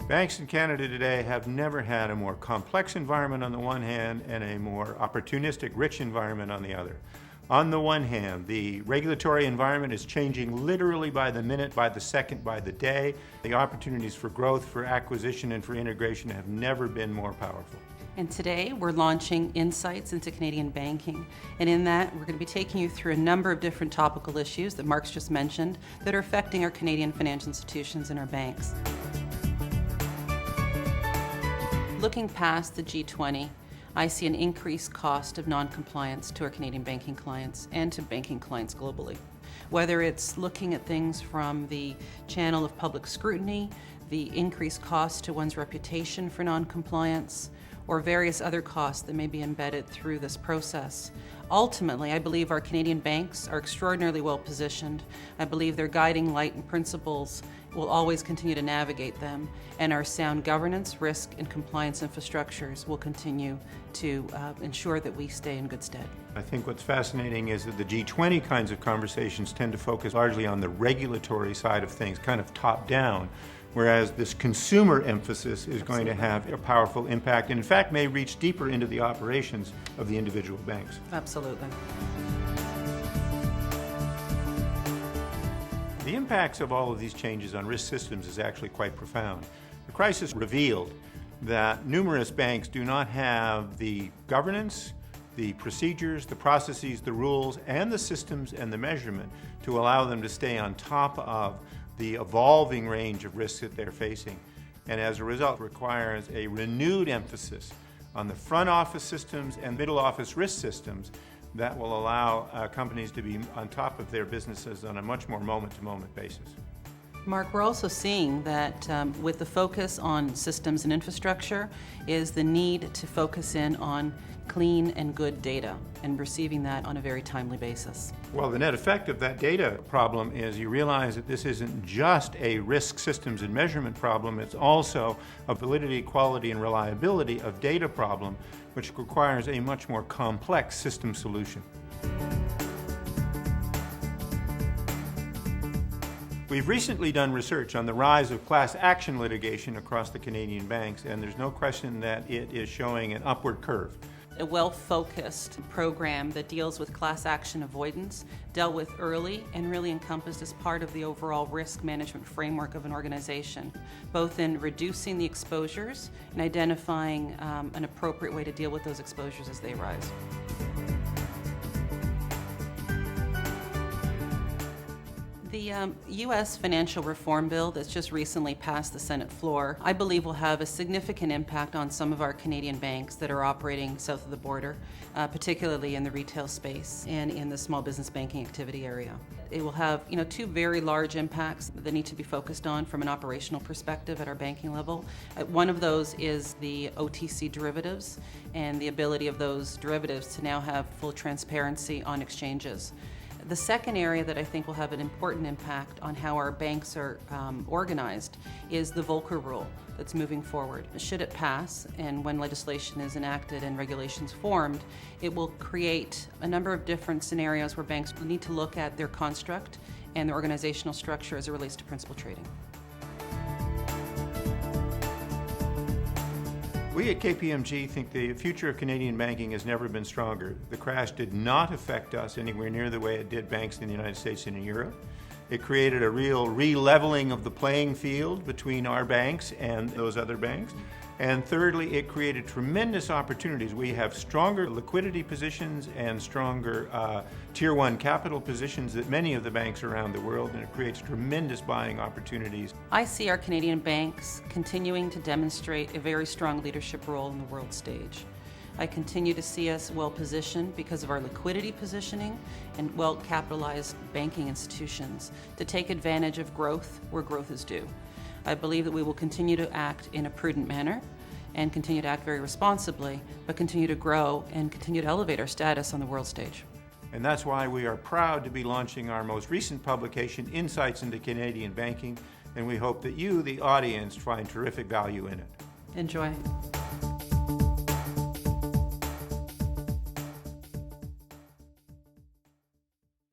Banks in Canada today have never had a more complex environment on the one hand and a more opportunistic, rich environment on the other. On the one hand, the regulatory environment is changing literally by the minute, by the second, by the day. The opportunities for growth, for acquisition, and for integration have never been more powerful. And today we're launching Insights into Canadian Banking. And in that, we're going to be taking you through a number of different topical issues that Mark's just mentioned that are affecting our Canadian financial institutions and our banks. Looking past the G20, I see an increased cost of non-compliance to our Canadian banking clients and to banking clients globally. Whether it's looking at things from the channel of public scrutiny, the increased cost to one's reputation for non-compliance, or various other costs that may be embedded through this process. Ultimately, I believe our Canadian banks are extraordinarily well positioned. I believe their guiding light and principles will always continue to navigate them, and our sound governance, risk, and compliance infrastructures will continue to ensure that we stay in good stead. I think what's fascinating is that the G20 kinds of conversations tend to focus largely on the regulatory side of things, kind of top-down, whereas this consumer emphasis is going to have a powerful impact and in fact may reach deeper into the operations of the individual banks. Absolutely. The impacts of all of these changes on risk systems is actually quite profound. The crisis revealed that numerous banks do not have the governance, the procedures, the processes, the rules, and the systems and the measurement to allow them to stay on top of the evolving range of risks that they're facing. And as a result, requires a renewed emphasis on the front office systems and middle office risk systems that will allow companies to be on top of their businesses on a much more moment-to-moment basis. Mark, we're also seeing that with the focus on systems and infrastructure is the need to focus in on clean and good data and receiving that on a very timely basis. Well, the net effect of that data problem is you realize that this isn't just a risk systems and measurement problem, it's also a validity, quality, and reliability of data problem, which requires a much more complex system solution. We've recently done research on the rise of class action litigation across the Canadian banks, and there's no question that it is showing an upward curve. A well-focused program that deals with class action avoidance, dealt with early, and really encompassed as part of the overall risk management framework of an organization, both in reducing the exposures and identifying an appropriate way to deal with those exposures as they arise. The U.S. financial reform bill that's just recently passed the Senate floor, I believe will have a significant impact on some of our Canadian banks that are operating south of the border, particularly in the retail space and in the small business banking activity area. It will have, two very large impacts that need to be focused on from an operational perspective at our banking level. One of those is the OTC derivatives and the ability of those derivatives to now have full transparency on exchanges. The second area that I think will have an important impact on how our banks are organized is the Volcker rule that's moving forward. Should it pass, and when legislation is enacted and regulations formed, it will create a number of different scenarios where banks need to look at their construct and their organizational structure as it relates to principal trading. We at KPMG think the future of Canadian banking has never been stronger. The crash did not affect us anywhere near the way it did banks in the United States and in Europe. It created a real re-leveling of the playing field between our banks and those other banks. And thirdly, it created tremendous opportunities. We have stronger liquidity positions and stronger Tier 1 capital positions than many of the banks around the world, and it creates tremendous buying opportunities. I see our Canadian banks continuing to demonstrate a very strong leadership role in the world stage. I continue to see us well positioned because of our liquidity positioning and well capitalized banking institutions to take advantage of growth where growth is due. I believe that we will continue to act in a prudent manner and continue to act very responsibly, but continue to grow and continue to elevate our status on the world stage. And that's why we are proud to be launching our most recent publication, Insights into Canadian Banking, and we hope that you, the audience, find terrific value in it. Enjoy.